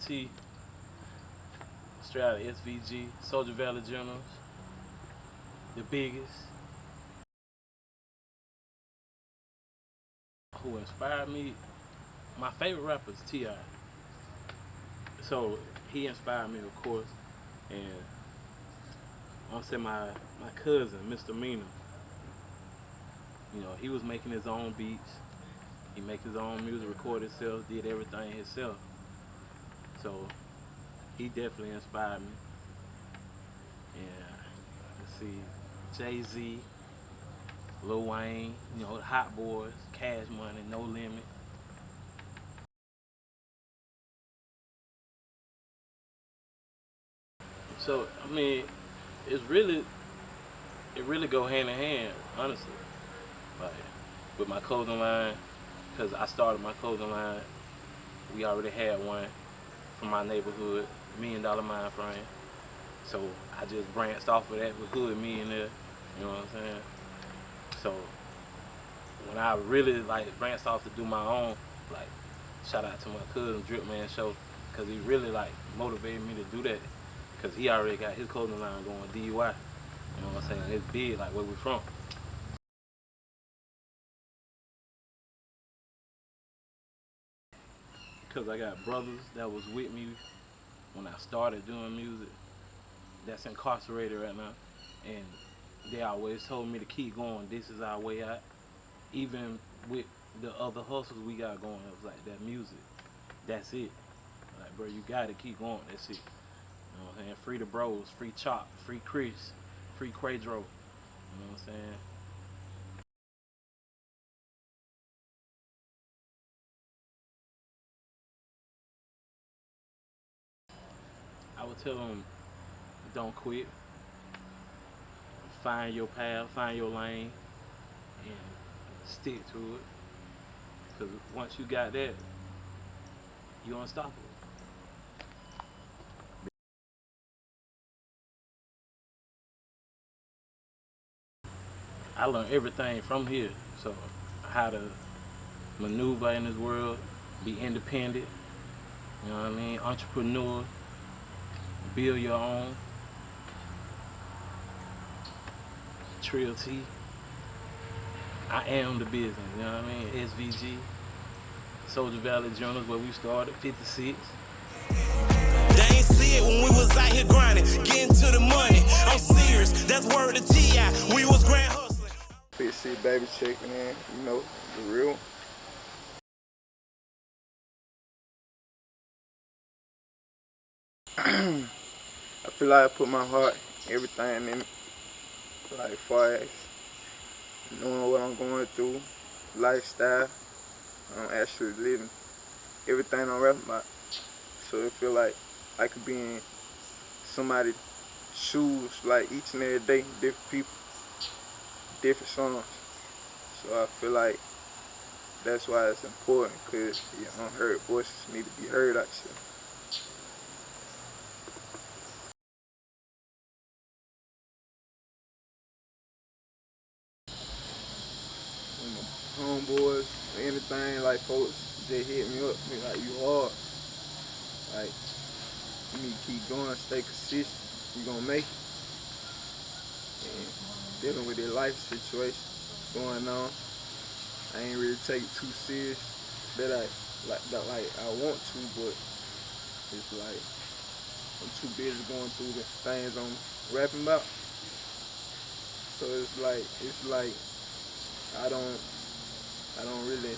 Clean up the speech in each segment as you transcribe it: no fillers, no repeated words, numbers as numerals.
T, straight out of SVG, Soldier Valley Generals, the biggest. Who inspired me? My favorite rapper is T.I. So he inspired me, of course, and I want to say my cousin, Mr. Mina. You know, he was making his own beats. He make his own music, record himself, did everything himself. So he definitely inspired me. And let's see, Jay-Z, Lil Wayne, you know, the Hot Boys, Cash Money, No Limit. So I mean, it really go hand in hand, honestly. Like with my clothing line, because I started my clothing line. We already had one from my neighborhood, $1 Million Mind Frame. So I just branched off of that with Hood Millionaire. You know what I'm saying? So when I really like branched off to do my own, like shout out to my cousin Drip Man Show, because he really like motivated me to do that, because he already got his clothing line going, DUI. You know what I'm saying? It's big, like where we from. Because I got brothers that was with me when I started doing music that's incarcerated right now, and they always told me to keep going. This is our way out. Even with the other hustles we got going, it was like that music. That's it. Like, bro, you gotta keep going. That's it. You know what I'm saying? Free the bros, free Chop, free Chris, free Quadro. You know what I'm saying? I would tell them, don't quit. Find your path, find your lane, and stick to it. Because once you got that, you're unstoppable. I learned everything from here. So how to maneuver in this world, be independent, you know what I mean, entrepreneur, build your own, Trill T. I am the business, you know what I mean? SVG, Soldier Valley Journals, where we started, 56. They ain't see it when we was out here grinding, getting to the money. I'm serious, that's word to T.I. We was grand hustling. 56 baby checking in, you know, the real. I feel like I put my heart, everything in it. Like far as knowing what I'm going through, lifestyle, I'm actually living everything I'm rapping about. So it feel like I could be in somebody's shoes like each and every day, different people, different songs. So I feel like that's why it's important, because unheard voices need to be heard out here. When my homeboys or anything, like folks, they hit me up, be like, you hard. Like, you need to keep going, stay consistent, you gonna make it. And dealing with their life situation going on, I ain't really take it too serious that I want to, but it's like I'm too busy going through the things I'm rapping about. So it's like I don't really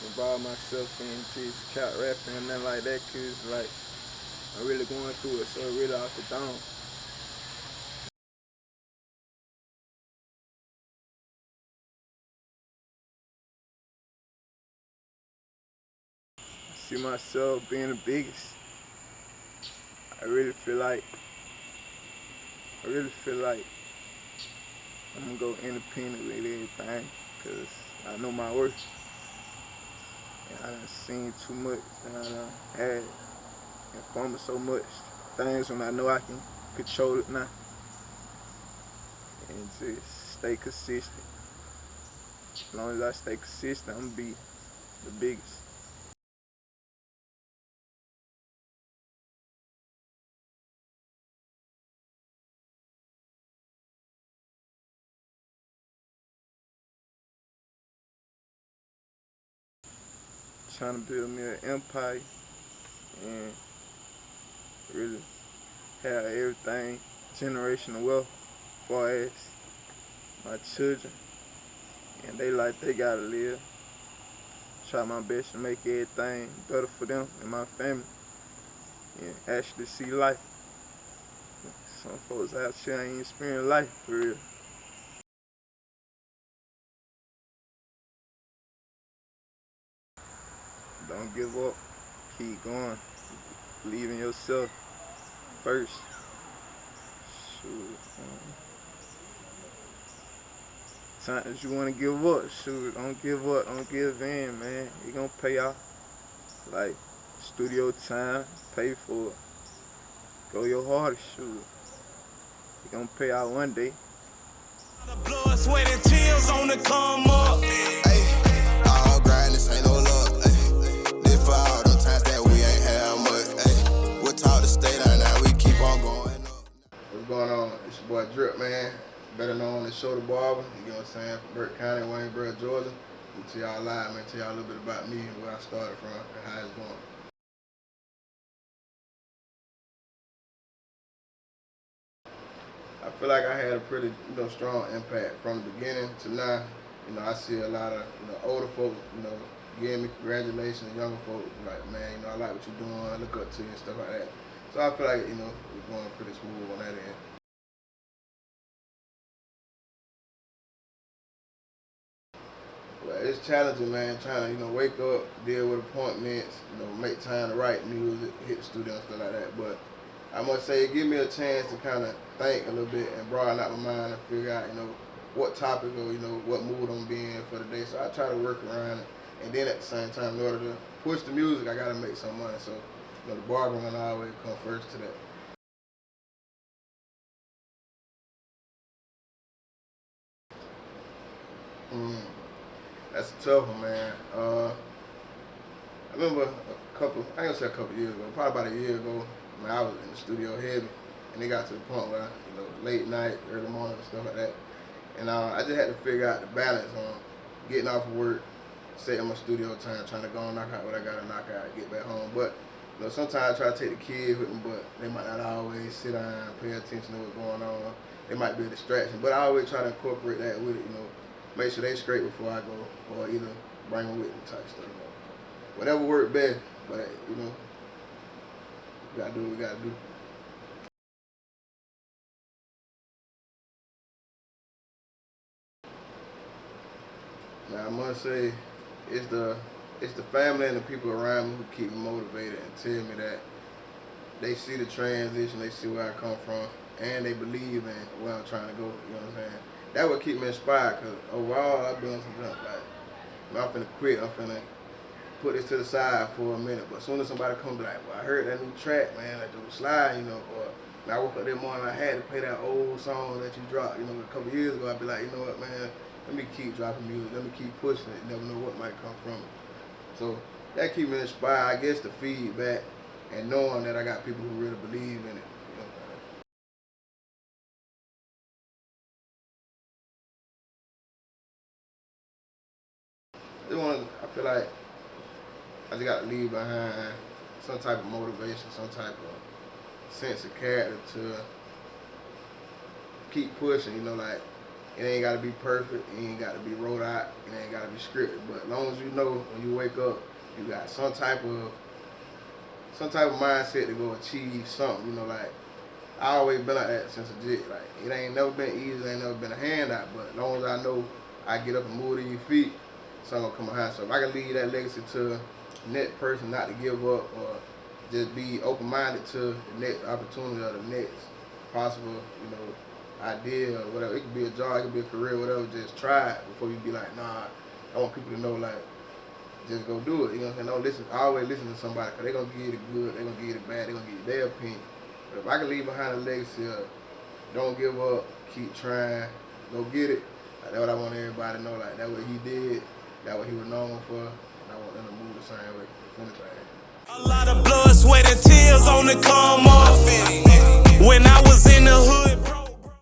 involve myself into this cat rapping and nothing like that, cause like I'm really going through it, so it really off the dome. I see myself being the biggest. I really feel like I'm gonna go independent with everything, cause I know my worth. And I done seen too much, and I done had informed so much things when I know I can control it now. And just stay consistent. As long as I stay consistent, I'm gonna be the biggest. trying to build me an empire and really have everything, generational wealth, as far as my children and they like they gotta live. Try my best to make everything better for them and my family and actually see life. Some folks out here ain't experiencing life for real. Don't give up. Keep going. Believe in yourself first. Shoot. Times you want to give up, shoot, don't give up, don't give in, man. It gonna pay off. Like studio time, pay for it. Go your hardest, shoot. It gonna pay out one day. Blood, sweat, and tears on the come up. Ay, all grind, this ain't no luck. Ay, live for all the times that we ain't have much. Ay, we're taught to stay down now, we keep on going up. What's going on? It's your boy Drip, man. Better known as Shoulder Barber, you know what I'm saying, from Burke County, Waynesboro, Georgia. I'm tell y'all live, man, tell y'all a little bit about me and where I started from and how it's going. I feel like I had a pretty, strong impact from the beginning to now. I see a lot of, older folks, giving me congratulations, younger folks, like, man, I like what you're doing, I look up to you and stuff like that. So I feel like, we're going pretty smooth on that end. Well, it's challenging, man, trying to, wake up, deal with appointments, make time to write music, hit the studio and stuff like that. But I must say, it give me a chance to kind of think a little bit and broaden out my mind and figure out, what topic or, what mood I'm being for the day. So I try to work around it. And then at the same time, in order to push the music, I got to make some money. So, the barbering will always come first to that. That's a tough one, man. I remember I ain't gonna say a couple years ago, probably about a year ago, I was in the studio heavy, and it got to the point where, late night, early morning, and stuff like that. And I just had to figure out the balance on getting off of work, setting my studio time, trying to go and knock out what I gotta knock out, get back home. But, sometimes I try to take the kids with me, but they might not always sit down and pay attention to what's going on. It might be a distraction, but I always try to incorporate that with it, make sure they straight before I go, or either bring them with me type stuff. Whatever works best, but we gotta do what we gotta do. Now I must say, it's the family and the people around me who keep me motivated and tell me that they see the transition, they see where I come from, and they believe in where I'm trying to go. You know what I'm saying? That would keep me inspired, because overall I've been on some jump. Like, I'm finna quit, I'm finna put this to the side for a minute. But as soon as somebody comes like, well, I heard that new track, man, that was slide, or I woke up that morning, I had to play that old song that you dropped, a couple years ago, I'd be like, you know what, man, let me keep dropping music, let me keep pushing it, you never know what might come from it. So that keeps me inspired, I guess, the feedback and knowing that I got people who really believe in it. I feel like I just got to leave behind some type of motivation, some type of sense of character to keep pushing, like it ain't got to be perfect, it ain't got to be wrote out, it ain't got to be scripted, but as long as you know when you wake up, you got some type of mindset to go achieve something, like I always been like that since a jit. Like it ain't never been easy, it ain't never been a handout, but as long as I know I get up and move to your feet, something gonna come behind. So if I can leave that legacy to the next person not to give up or just be open-minded to the next opportunity or the next possible, idea or whatever. It could be a job, it could be a career, whatever. Just try it before you be like, nah. I want people to know, like, just go do it. You know what I'm saying? Don't listen. I always listen to somebody, because they're going to give you the good, they're going to give you the bad, they're going to give you their opinion. But if I can leave behind a legacy of don't give up, keep trying, go get it, like, that's what I want everybody to know. Like, that's what he did, that's what he was known for, and I want them to move the same way. A lot of blood, sweat, and tears on the car.